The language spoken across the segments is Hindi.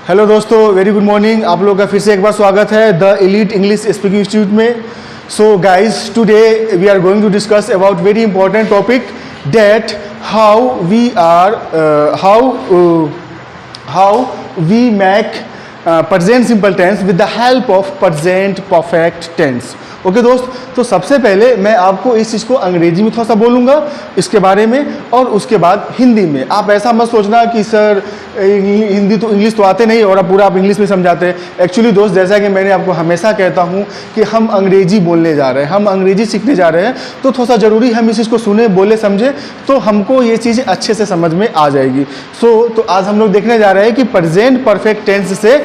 हेलो दोस्तों, वेरी गुड मॉर्निंग। आप लोगों का फिर से एक बार स्वागत है the elite English speaking institute में। So guys, today we are going to discuss about very important topic that how we make present simple tense with the help of present perfect tense। Okay दोस्त, तो सबसे पहले मैं आपको इस चीज़ को अंग्रेजी में थोड़ा सा बोलूँगा इसके बारे में, और उसके बाद हिंदी में। आप ऐसा मत सोचना कि सर हिंदी तो इंग्लिश तो आते नहीं और आप इंग्लिश में समझाते हैं। एक्चुअली दोस्त, जैसा कि मैंने आपको हमेशा कहता हूँ कि हम अंग्रेजी बोलने जा रहे हैं, हम अंग्रेजी सीखने जा रहे हैं, तो थोड़ा सा ज़रूरी हम इस चीज़ को सुने, बोले, समझे, तो हमको ये चीज़ अच्छे से समझ में आ जाएगी। तो आज हम लोग देखने जा रहे हैं कि प्रेजेंट परफेक्ट टेंस से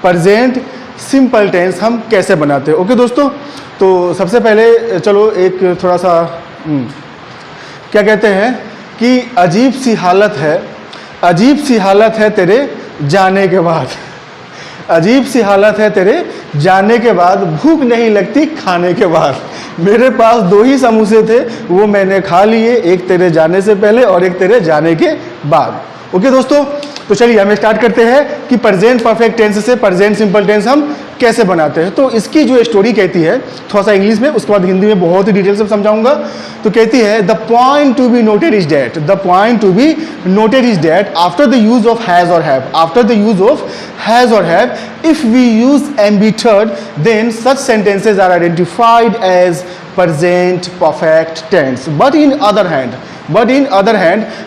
प्रेजेंट सिंपल टेंस हम कैसे बनाते हैं। ओके दोस्तों, तो सबसे पहले चलो एक थोड़ा सा क्या कहते हैं कि अजीब सी हालत है तेरे जाने के बाद। अजीब सी हालत है तेरे जाने के बाद, भूख नहीं लगती खाने के बाद। मेरे पास 2 ही समोसे थे, वो मैंने खा लिए, एक तेरे जाने से पहले और एक तेरे जाने के बाद। ओके दोस्तों, तो चलिए हम स्टार्ट करते हैं कि प्रेजेंट परफेक्ट टेंस से प्रेजेंट सिंपल टेंस हम कैसे बनाते हैं। तो इसकी जो स्टोरी कहती है, थोड़ा सा इंग्लिश में, उसके बाद हिंदी में बहुत ही डिटेल से समझाऊंगा। तो कहती है the point to be noted is that after the use of has और have if we use embittered, then such sentences are identified as present perfect tense. But in other hand,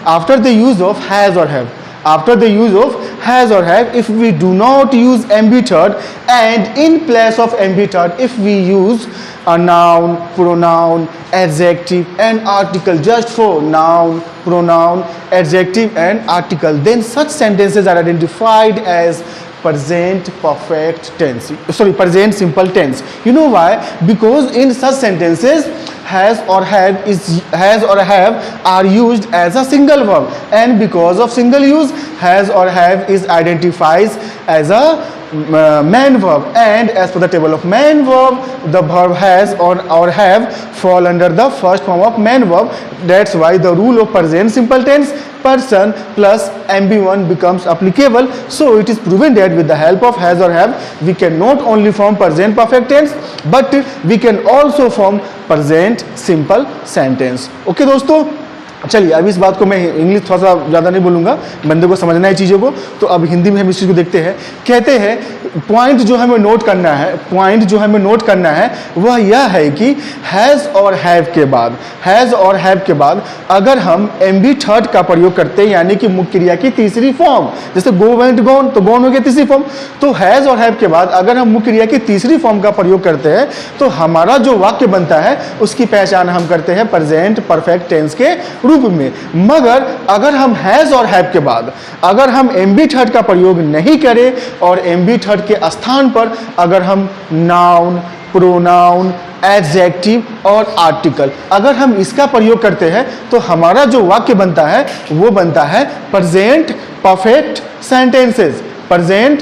after the use of has or have, if we do not use embittered, and in place of embittered, if we use a noun, pronoun, adjective and article, just for noun, pronoun, adjective and article, then such sentences are identified as present simple tense. You know why? Because in such sentences has or have are used as a single verb, and because of single use, has or have is identifies as a main verb, and as per the table of main verb, the verb has or have fall under the first form of main verb. That's why the rule of present simple tense, person plus MB1 becomes applicable. So it is proven that with the help of has or have, we can not only form present perfect tense, but we can also form present simple sentence. Okay दोस्तों, चलिए अब इस बात को मैं इंग्लिश थोड़ा सा ज़्यादा नहीं बोलूँगा, बंदे को समझना है चीज़ों को। तो अब हिंदी में हम इस चीज़ को देखते हैं। कहते हैं पॉइंट जो हमें नोट करना है वह यह है कि हैज़ और हैव के बाद अगर हम एमबी थर्ड का प्रयोग करते हैं, यानी कि मुख्य क्रिया की तीसरी फॉर्म, जैसे गो वेंट गॉन, तो गॉन हो गया तीसरी फॉर्म। तो हैज़ और हैव के बाद अगर हम मुख्य क्रिया की तीसरी फॉर्म का प्रयोग करते हैं, तो हमारा जो वाक्य बनता है उसकी पहचान हम करते हैं प्रेजेंट परफेक्ट टेंस के रूप में। मगर अगर हम हैज और हैव के बाद अगर हम एमबी थर्ड का प्रयोग नहीं करें, और एमबी थर्ड के स्थान पर अगर हम नाउन, प्रोनाउन, एडजेक्टिव और आर्टिकल अगर हम इसका प्रयोग करते हैं, तो हमारा जो वाक्य बनता है वो बनता है present perfect sentences, present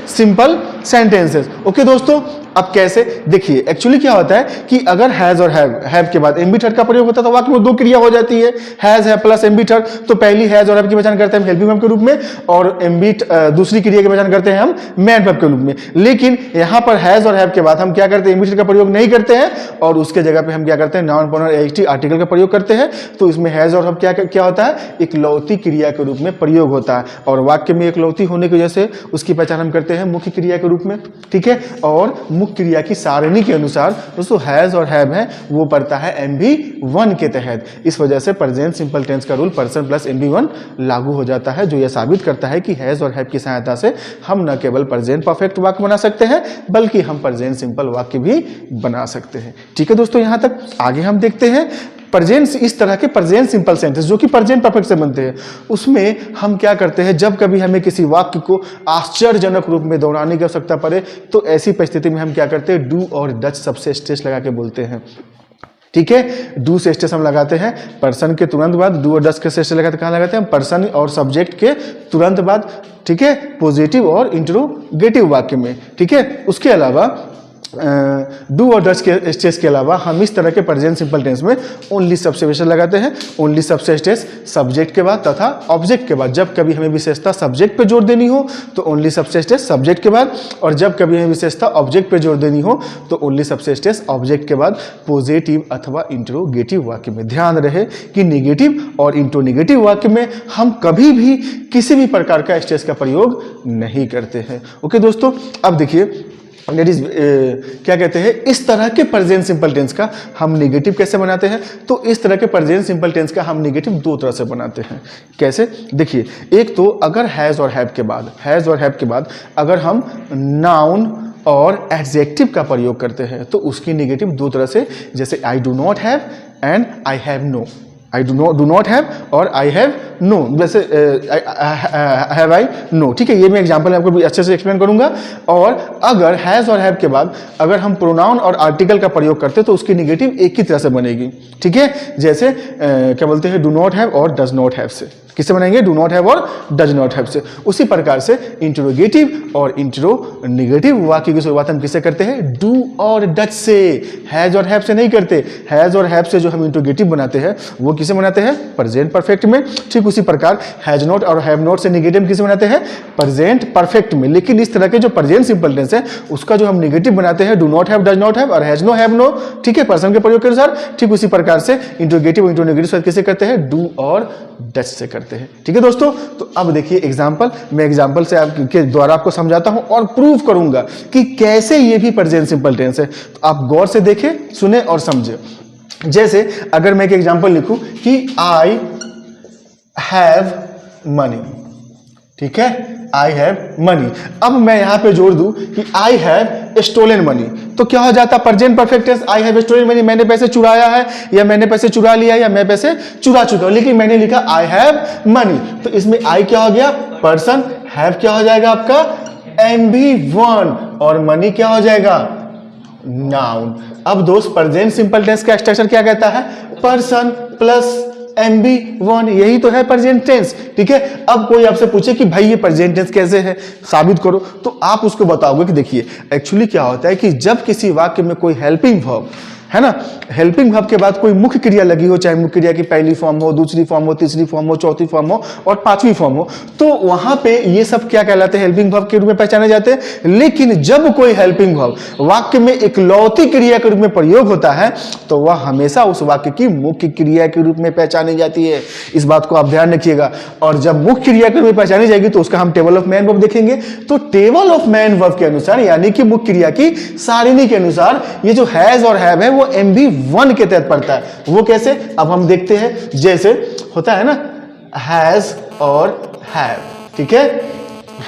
simple sentences. Okay दोस्तों, अब कैसे देखिए, एक्चुअली क्या होता है कि अगर हैज और हैव के बाद एमबी थर्ड का प्रयोग होता है, तो वाक्य में 2 क्रिया हो जाती है, हैज है प्लस एमबी थर्ड। तो पहली हैज और हैव की पहचान करते हैं हम हेल्पिंग वर्ब के रूप में, और एमबी दूसरी क्रिया की पहचान करते हैं हम मेन वर्ब के रूप में। लेकिन यहाँ पर हैज और हैव के बाद हम क्या करते हैं, एमबी थर्ड का प्रयोग नहीं करते हैं, और उसके जगह पे हम क्या करते हैं, नाउन, प्रोनाउन, एडजेक्टिव, आर्टिकल का प्रयोग करते हैं। तो इसमें हैज और हैव क्या होता है, इकलौती क्रिया के रूप में प्रयोग होता है, और वाक्य में इकलौती होने की वजह से उसकी पहचान हम करते हैं मुख्य क्रिया के रूप में। ठीक है, और मुख्य क्रिया की सारणी के अनुसार दोस्तों हैज और हैव है वो पड़ता है MB1 के तहत। इस वजह से प्रेजेंट सिंपल टेंस का रूल पर्सन प्लस MB1 लागू हो जाता है, जो यह साबित करता है कि हैज और हैव की सहायता से हम न केवल प्रेजेंट परफेक्ट वाक्य बना सकते हैं, बल्कि हम प्रेजेंट सिंपल वाक्य भी बना सकते हैं। ठीक है दोस्तों, यहां तक आगे हम देखते हैं प्रेजेंट, इस तरह के प्रेजेंट सिंपल सेंटेंस जो कि प्रेजेंट परफेक्ट से बनते हैं, उसमें हम क्या करते हैं, जब कभी हमें किसी वाक्य को आश्चर्यजनक रूप में दोहराने की आवश्यकता पड़े, तो ऐसी परिस्थिति में हम क्या करते हैं, डू और डच सबसे स्ट्रेस लगा के बोलते हैं। ठीक है, डू से स्ट्रेस हम लगाते हैं पर्सन के तुरंत बाद, डू और डच के स्ट्रेस लगाते हैं कहाँ लगाते हैं, पर्सन और सब्जेक्ट के तुरंत बाद। ठीक है, पॉजिटिव और इंटरोगेटिव वाक्य में। ठीक है, उसके अलावा डू और डज के स्टेज के अलावा हम इस तरह के प्रेजेंट सिंपल टेंस में ओनली सब्स्टिट्यूशन लगाते हैं। ओनली सब्स्टिट्यूशन सब्जेक्ट के बाद तथा ऑब्जेक्ट के बाद। जब कभी हमें विशेषता सब्जेक्ट पे जोर देनी हो तो ओनली सब्स्टिट्यूशन सब्जेक्ट के बाद, और जब कभी हमें विशेषता ऑब्जेक्ट पे जोर देनी हो तो ओनली सब्स्टिट्यूशन ऑब्जेक्ट के बाद पॉजिटिव अथवा इंट्रोगेटिव वाक्य में। ध्यान रहे कि नेगेटिव और इंट्रोनेगेटिव वाक्य में हम कभी भी किसी भी प्रकार का स्टेज का प्रयोग नहीं करते हैं। ओके दोस्तों, अब देखिए दैट इज क्या कहते हैं, इस तरह के प्रेजेंट सिंपल टेंस का हम नेगेटिव कैसे बनाते हैं। तो इस तरह के प्रेजेंट सिंपल टेंस का हम नेगेटिव दो तरह से बनाते हैं। कैसे, देखिए, एक तो अगर हैज़ और हैव के बाद अगर हम नाउन और एडजेक्टिव का प्रयोग करते हैं तो उसकी नेगेटिव दो तरह से, जैसे I do not have and I have no. I do not have और आई हैव नो, वैसे हैव आई नो। ठीक है, ये मैं एग्जांपल आपको भी अच्छे से एक्सप्लेन करूंगा। और अगर हैज़ और हैव के बाद अगर हम प्रोनाउन और आर्टिकल का प्रयोग करते हैं तो उसकी नेगेटिव एक ही तरह से बनेगी। ठीक है, जैसे क्या बोलते हैं, डू नॉट हैव और डज नॉट हैव से। किससे बनाएंगे, डू नॉट हैव और डज नॉट हैव से। उसी प्रकार से इंट्रोगेटिव और इंट्रोनेगेटिव वाक्य की शुरुआत हम किससे करते हैं, डू और डज से, हैज और हैव से नहीं करते। हैज और हैव से जो हम इंट्रोगेटिव बनाते हैं वो किसे बनाते हैं, प्रेजेंट परफेक्ट में। ठीक उसी प्रकार हैज नॉट और हैव नॉट से नेगेटिव किसे बनाते हैं, प्रेजेंट परफेक्ट में। लेकिन इस तरह के जो प्रेजेंट सिंपल टेंस है उसका जो हम नेगेटिव बनाते हैं, do not have, does not have और हैज नो, हैव नो। ठीक है, पर्सन के प्रयोग के अनुसार। ठीक उसी प्रकार से इंट्रोगेटिव और इंट्रोनेगेटिव किसे करते हैं, डू और डज से करते हैं। ठीक है दोस्तों, तो अब देखिए एग्जांपल, मैं एग्जांपल से आपके द्वारा आपको समझाता हूं और प्रूव करूंगा कि कैसे ये भी प्रेजेंट सिंपल टेंस है। तो आप गौर से देखें, सुने और समझे। जैसे अगर मैं एक एग्जांपल लिखूं कि आई हैव मनी, ठीक है, आई हैव मनी। अब मैं यहां पे जोड़ दूं कि आई हैव स्टोलन मनी, तो क्या हो जाता, present perfect tense, I have stolen money. मैंने पैसे चुराया है, या मैंने पैसे चुरा लिया, या मैं पैसे चुरा चुका हूं, लेकिन मैंने लिखा आई हैव मनी। तो इसमें आई क्या हो गया, पर्सन, हैव क्या हो जाएगा आपका MB1, और मनी क्या हो जाएगा, नाउन। अब दोस्त प्रेजेंट सिंपल टेंस का स्ट्रक्चर क्या कहता है, पर्सन प्लस MB1, यही तो है प्रेजेंट टेंस। ठीक है, अब कोई आपसे पूछे कि भाई ये प्रेजेंट टेंस कैसे है, साबित करो, तो आप उसको बताओगे कि देखिए एक्चुअली क्या होता है कि जब किसी वाक्य में कोई हेल्पिंग वर्ब है ना, हेल्पिंग वर्ब के बाद कोई मुख्य क्रिया लगी हो, चाहे मुख्य क्रिया की पहली फॉर्म हो, दूसरी फॉर्म हो, तीसरी फॉर्म हो, चौथी फॉर्म हो और पांचवी फॉर्म हो, तो वहां पे ये सब क्या कहलाते हैं, हेल्पिंग वर्ब के रूप में पहचाने जाते हैं। लेकिन जब कोई हेल्पिंग वर्ब वाक्य में इकलौती क्रिया के रूप में प्रयोग होता है तो वह हमेशा उस वाक्य की मुख्य क्रिया के रूप में पहचानी जाती है। इस बात को आप ध्यान रखिएगा। और जब मुख्य क्रिया के रूप में पहचानी जाएगी तो उसका हम टेबल ऑफ मैन वर्ब देखेंगे। तो टेबल ऑफ मैन वर्ब के अनुसार, यानी कि मुख्य क्रिया की सारिणी के अनुसार, ये जो हैज और हैव है वो MB1 के तहत पड़ता है। वो कैसे, अब हम देखते हैं। जैसे होता है ना हैज और हैव, ठीक है,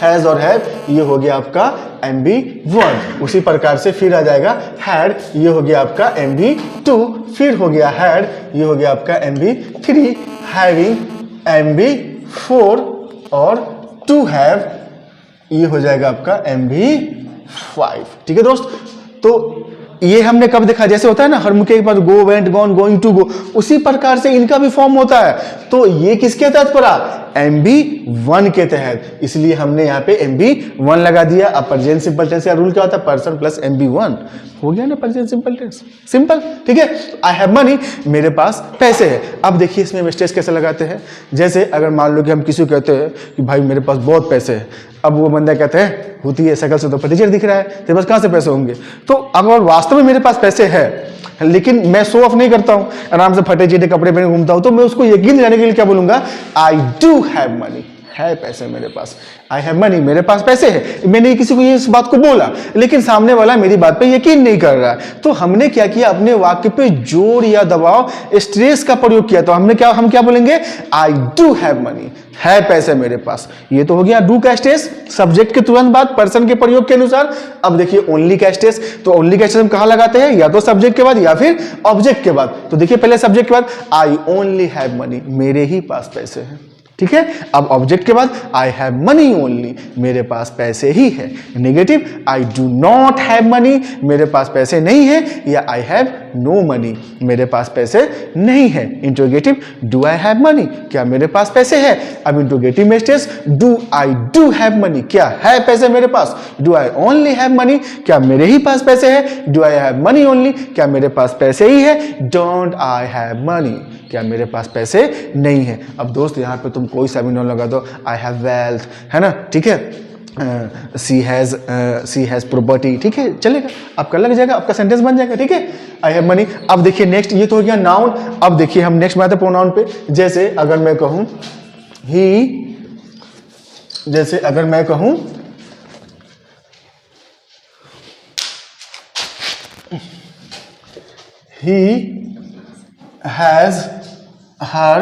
हैज और हैव ये हो गया आपका MB1। उसी प्रकार से फिर आ जाएगा हैड, ये हो गया आपका MB2, फिर हो गया हैड, ये हो गया आपका MB3, हैविंग MB4 और टू हैव ये हो जाएगा आपका MB5। ठीक है दोस्त, तो ये हमने कब देखा, जैसे होता है ना हर मुख्य के पास go, went, gone, going to go, उसी प्रकार से इनका भी फॉर्म होता है। तो ये किसके तहत पड़ा, MB1 के तहत, इसलिए हमने यहाँ पे MB1 लगा दिया। अब प्रेजेंट सिंपल टेंस का रूल क्या होता है, पर्सन प्लस MB1, हो गया ना प्रेजेंट सिंपल टेंस, सिंपल। ठीक है, आई हैव मनी, मेरे पास पैसे है। अब देखिए इसमें स्ट्रेस कैसे लगाते हैं। जैसे अगर मान लो कि हम किसी को कहते हैं कि भाई मेरे पास बहुत पैसे है, अब वो बंदा कहता है होती है शकल से तो फटीचर दिख रहा है, तेरे पास कहाँ से पैसे होंगे। तो अगर वास्तव में मेरे पास पैसे है लेकिन मैं शो ऑफ नहीं करता हूं, आराम से फटे चिटे कपड़े पहने घूमता हूं, तो मैं उसको यकीन दिलाने के लिए क्या बोलूंगा, आई डू हैव मनी, है पैसे मेरे पास, आई हैव मनी, मेरे पास पैसे है। मैंने किसी को ये इस बात को बोला लेकिन सामने वाला मेरी बात पे यकीन नहीं कर रहा है, तो हमने क्या किया, अपने वाक्य पे जोर या दबाव, स्ट्रेस का प्रयोग किया। तो हम क्या बोलेंगे, आई डू हैव मनी, है पैसे मेरे पास। ये तो हो गया डू का स्ट्रेस, सब्जेक्ट के तुरंत बाद पर्सन के प्रयोग के अनुसार। अब देखिए ओनली का स्ट्रेस, तो ओनली का स्ट्रेस हम कहां लगाते हैं, या तो सब्जेक्ट के बाद या फिर ऑब्जेक्ट के बाद। तो देखिए पहले सब्जेक्ट के बाद आई ओनली हैव मनी, मेरे ही पास पैसे हैं। ठीक है, अब ऑब्जेक्ट के बाद आई हैव मनी ओनली, मेरे पास पैसे ही है। Negative, I do not have money, मेरे पास पैसे नहीं है, या आई हैव नो मनी, मेरे पास पैसे नहीं है। Interrogative, do I have money, क्या मेरे पास पैसे है। अब इंट्रोगेटिव में stage, do I do have money, क्या है पैसे मेरे पास। Do I only have money, क्या मेरे ही पास पैसे है। Do I have money only, क्या मेरे पास पैसे ही है। डोंट आई हैव मनी, क्या मेरे पास पैसे नहीं है। अब दोस्त यहाँ पे तुम कोई सा भी नाउन लगा दो, आई हैव वेल्थ, है ना, ठीक है, सी हैज़ प्रॉपर्टी, ठीक है, चलेगा, आपका लग जाएगा, आपका सेंटेंस बन जाएगा, ठीक है, आई हैव मनी। अब देखिए नेक्स्ट, ये तो हो गया नाउन। अब देखिए हम नेक्स्ट बात है प्रोनाउन पे। जैसे अगर मैं कहूँ ही, जैसे अगर मैं कहूँ he has her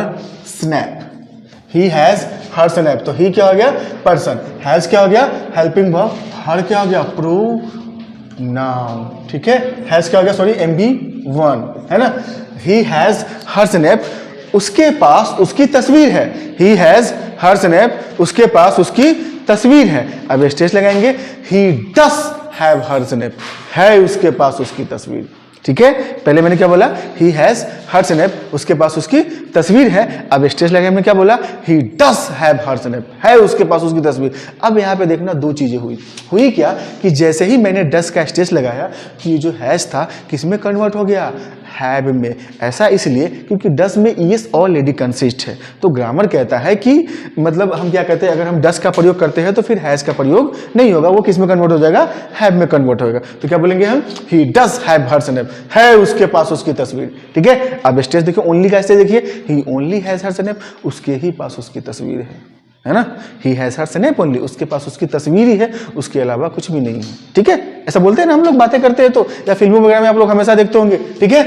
snap, he has her snap, तो he क्या हो गया, पर्सन, has क्या हो गया, हेल्पिंग वर्ब, her क्या हो गया, प्रोनाउन, ठीक है, has क्या हो गया, सॉरी MB1, है ना। he has her snap, उसके पास उसकी तस्वीर है। he has her snap, उसके पास उसकी तस्वीर है। अब स्टेज लगाएंगे, he does have her snap, है उसके पास उसकी तस्वीर, ठीक है। पहले मैंने क्या बोला, ही हैज हर स्नैप, उसके पास उसकी तस्वीर है। अब स्टेज लगे में क्या बोला, ही डस हैव हर स्नैप, है उसके पास उसकी तस्वीर। अब यहाँ पे देखना दो चीजें हुई क्या कि जैसे ही मैंने डस का स्टेज लगाया कि ये जो हैज था किस में कन्वर्ट हो गया, हैव में। ऐसा इसलिए क्योंकि डस में ईएस ऑलरेडी कंसिस्ट है। तो ग्रामर कहता है कि मतलब हम क्या कहते हैं, अगर हम डस का प्रयोग करते हैं तो फिर हैज का प्रयोग नहीं होगा, वो किस में कन्वर्ट हो जाएगा, हैव में कन्वर्ट होगा। तो क्या बोलेंगे हम, ही डस हैव हर स्नैप, है उसके पास उसकी तस्वीर, ठीक है। अब स्टेज देखिए, ओनली का स्टेज देखिए, ही ओनली हैज हर स्नैप, उसके ही पास उसकी तस्वीर है ना। He has her snap only, उसके पास उसकी तस्वीर ही है, उसके अलावा कुछ भी नहीं है, ठीक है। ऐसा बोलते हैं ना हम लोग, बातें करते हैं तो, या फिल्मों वगैरह में आप लोग हमेशा देखते होंगे, ठीक है।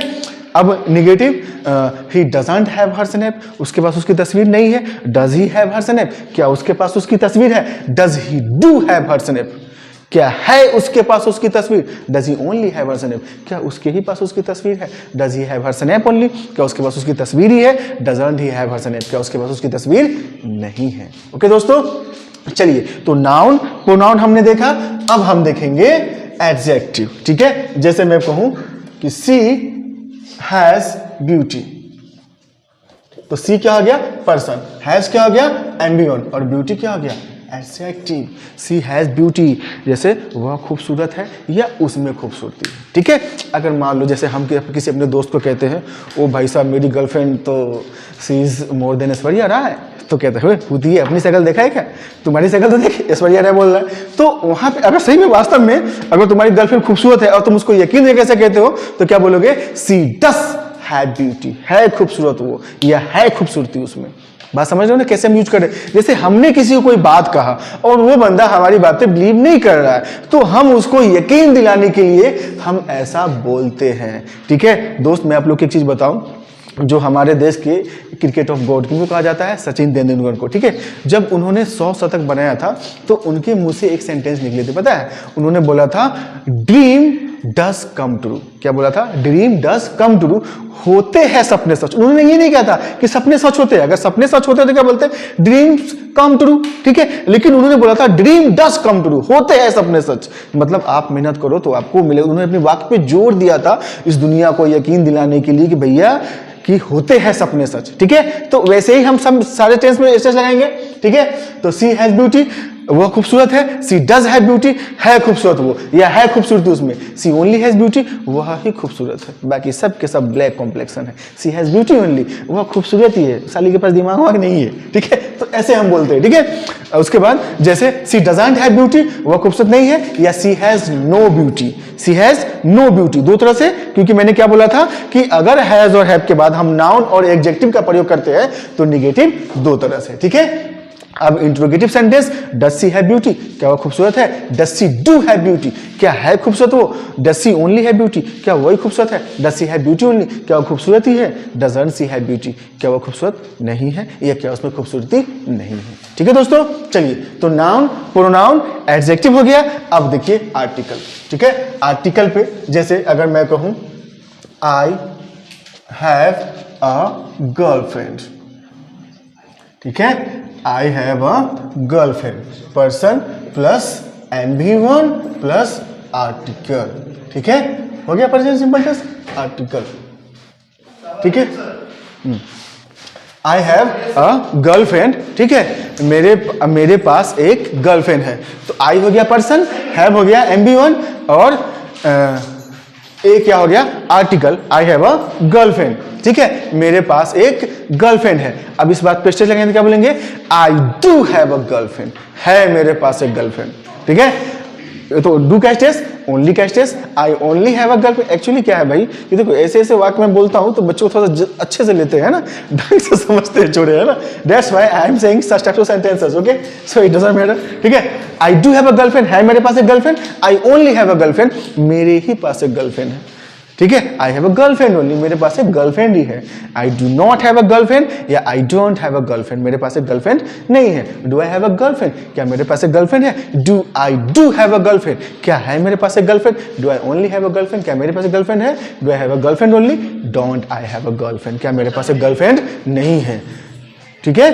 अब negative, he doesn't have her snap, उसके पास उसकी तस्वीर नहीं है। Does he have her snap, क्या उसके पास उसकी तस्वीर है। Does he do have her snap, क्या है उसके पास उसकी तस्वीर। Does he only have her snap, क्या उसके ही पास उसकी तस्वीर है। Does he have her snap only, क्या उसके पास उसकी तस्वीर ही है। Doesn't he have her snap, क्या उसके पास उसकी तस्वीर नहीं है। ओके दोस्तों, चलिए तो नाउन प्रोनाउन हमने देखा। अब हम देखेंगे एडजेक्टिव, ठीक है। जैसे मैं कहूं कि सी हैज ब्यूटी, तो सी क्या हो गया, पर्सन, हैज क्या हो गया, एम्बियन, और ब्यूटी क्या हो गया, एडजेक्टिव। सी हैज ब्यूटी, जैसे वह खूबसूरत है या उसमें खूबसूरती है, ठीक है। अगर मान लो जैसे हम किसी अपने दोस्त को कहते हैं, ओ भाई साहब मेरी गर्लफ्रेंड तो सी is more than Aishwarya Rai, तो कहते हुए खुद ही अपनी शक्ल देखा है क्या, तुम्हारी शक्ल तो देख, ऐश्वर्या राय बोल रहा है। तो वहां पे अगर सही में वास्तव में अगर तुम्हारी गर्लफ्रेंड खूबसूरत है और तुम उसको यकीन नहीं कैसे कहते हो, तो क्या बोलोगे, सी डस हैव ब्यूटी, है खूबसूरत वो, या है खूबसूरती उसमें। बात समझ रहे हो ना कैसे हम यूज कर रहे हैं। जैसे हमने किसी को कोई बात कहा और वो बंदा हमारी बात पे बिलीव नहीं कर रहा है, तो हम उसको यकीन दिलाने के लिए हम ऐसा बोलते हैं, ठीक है। दोस्त मैं आप लोग को एक चीज बताऊं, जो हमारे देश के क्रिकेट ऑफ गॉड किनको कहा जाता है, सचिन तेंदुलकर को, ठीक है। जब उन्होंने 100 शतक बनाया था तो उनके मुंह से एक सेंटेंस निकले थे, पता है, उन्होंने बोला था ड्रीम डस कम ट्रू। क्या बोला था, ड्रीम डस कम ट्रू, होते हैं सपने सच। उन्होंने ये नहीं कहा था कि सपने सच होते हैं, अगर सपने सच होते हैं तो क्या बोलते हैं, ड्रीम्स कम ट्रू, ठीक है। लेकिन उन्होंने बोला था ड्रीम डस कम ट्रू, होते हैं सपने सच, मतलब आप मेहनत करो तो आपको मिले। उन्होंने अपनी वाक्य पे जोर दिया था इस दुनिया को यकीन दिलाने के लिए कि भैया कि होते हैं सपने सच, ठीक है। तो वैसे ही हम सब सारे टेंस में स्टेज लगाएंगे, ठीक है। तो सी हैज ब्यूटी, वह खूबसूरत है। सी डज हैव ब्यूटी, है खूबसूरत वो, या है खूबसूरती उसमें। सी ओनली हैज ब्यूटी, वह ही खूबसूरत है, बाकी सब के सब ब्लैक कॉम्प्लेक्शन है। सी हैज ब्यूटी ओनली, वह खूबसूरत ही है, साली के पास दिमाग वाग नहीं है, ठीक है। तो ऐसे हम बोलते हैं, ठीक है। उसके बाद जैसे सी डजंट हैव ब्यूटी, वह खूबसूरत नहीं है, या she has no beauty. She has no beauty दो तरह से, क्योंकि मैंने क्या बोला था कि अगर हैज और हैव के बाद हम नाउन और एडजेक्टिव का प्रयोग करते हैं तो निगेटिव दो तरह से, ठीक है। अब interrogative sentence, does she have beauty, क्या वो खूबसूरत है। Does she do have beauty, क्या है खूबसूरत वो। Does she only have beauty, क्या वही खूबसूरत है। Does she have beauty only, क्या वो खूबसूरत ही है। डजंट सी हैव ब्यूटी, क्या वो खूबसूरत नहीं है, या क्या उसमें खूबसूरती नहीं है, ठीक है दोस्तों। चलिए तो नाउन प्रोनाउन एडजेक्टिव हो गया। अब देखिए आर्टिकल, ठीक है। आर्टिकल पे जैसे अगर मैं कहूं आई हैव अ गर्लफ्रेंड, ठीक है। I have a girlfriend, person plus NV1 plus article, ठीक है। हो गया प्रेजेंट सिंपल टेंस, आर्टिकल, ठीक है। आई हैव अ गर्लफ्रेंड, ठीक है, मेरे पास एक गर्लफ्रेंड है। तो आई हो गया पर्सन, हैव हो गया MB1 और ए क्या हो गया article, I have a girlfriend, ठीक है, मेरे पास एक गर्लफ्रेंड है। अब इस बात पे स्टेज लगाएंगे, क्या बोलेंगे, I do have a girlfriend, है मेरे पास एक गर्लफ्रेंड, ठीक है। तो do cases, only cases, I only have a girlfriend. Actually क्या है भाई, ये देखो ऐसे ऐसे वाक्य मैं बोलता हूं तो बच्चों को थोड़ा अच्छे से लेते हैं ना, ढंग से समझते हैं छोड़े, है ना। That's why I am saying such type of sentences, okay, so it doesn't matter, ठीक है। I do have a girlfriend, है मेरे पास एक girlfriend. I only have a girlfriend, मेरे ही पास एक गर्लफ्रेंड है, ठीक है। I have a girlfriend only, मेरे पास एक गर्लफ्रेंड ही है। I do not have a girlfriend या I don't have a girlfriend, मेरे पास एक गर्लफ्रेंड नहीं है। Do I have a girlfriend, क्या मेरे पास एक गर्लफ्रेंड है। Do I do have a girlfriend, क्या है मेरे पास एक girlfriend. Do I only have a girlfriend, क्या मेरे पास एक गर्लफ्रेंड है। Do I have a girlfriend only. Don't I have a girlfriend, क्या मेरे पास एक गर्लफ्रेंड नहीं है, ठीक है।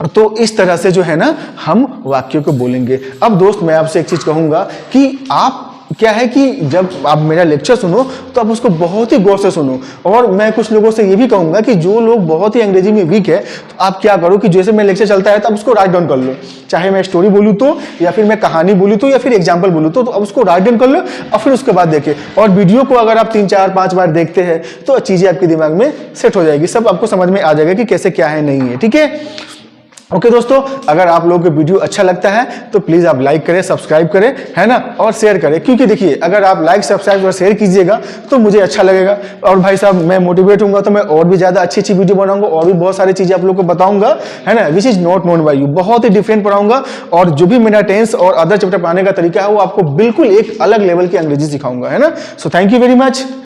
तो इस तरह से जो है ना हम वाक्यों को बोलेंगे। अब दोस्त मैं आपसे एक चीज कहूंगा कि आप क्या है कि जब आप मेरा लेक्चर सुनो तो आप उसको बहुत ही गौर से सुनो। और मैं कुछ लोगों से ये भी कहूंगा कि जो लोग बहुत ही अंग्रेजी में वीक है तो आप क्या करो कि जैसे मैं लेक्चर चलता है तो आप उसको राइट डाउन कर लो, चाहे मैं स्टोरी बोलूँ तो, या फिर मैं कहानी बोलूँ तो, या फिर एग्जाम्पल बोलूँ तो अब उसको राइट डाउन कर लो और फिर उसके बाद देखें। और वीडियो को अगर आप 3 4 5 बार देखते हैं तो चीजें आपके दिमाग में सेट हो जाएगी, सब आपको समझ में आ जाएगा कि कैसे क्या है नहीं है, ठीक है। ओके दोस्तों, अगर आप लोगों को वीडियो अच्छा लगता है तो प्लीज आप लाइक करें, सब्सक्राइब करें, है ना, और शेयर करें, क्योंकि देखिए अगर आप लाइक सब्सक्राइब और शेयर कीजिएगा तो मुझे अच्छा लगेगा और भाई साहब मैं मोटिवेट होऊंगा तो मैं और भी ज्यादा अच्छी अच्छी वीडियो बनाऊंगा और भी बहुत सारी चीजें आप लोगों को बताऊंगा, है ना, which is not known by you. बहुत ही डिफरेंट पढ़ाऊंगा और जो भी मेरा टेंस और अदर चैप्टर पढ़ाने का तरीका है वो आपको बिल्कुल एक अलग लेवल की अंग्रेजी सिखाऊंगा, है ना। So thank you very much.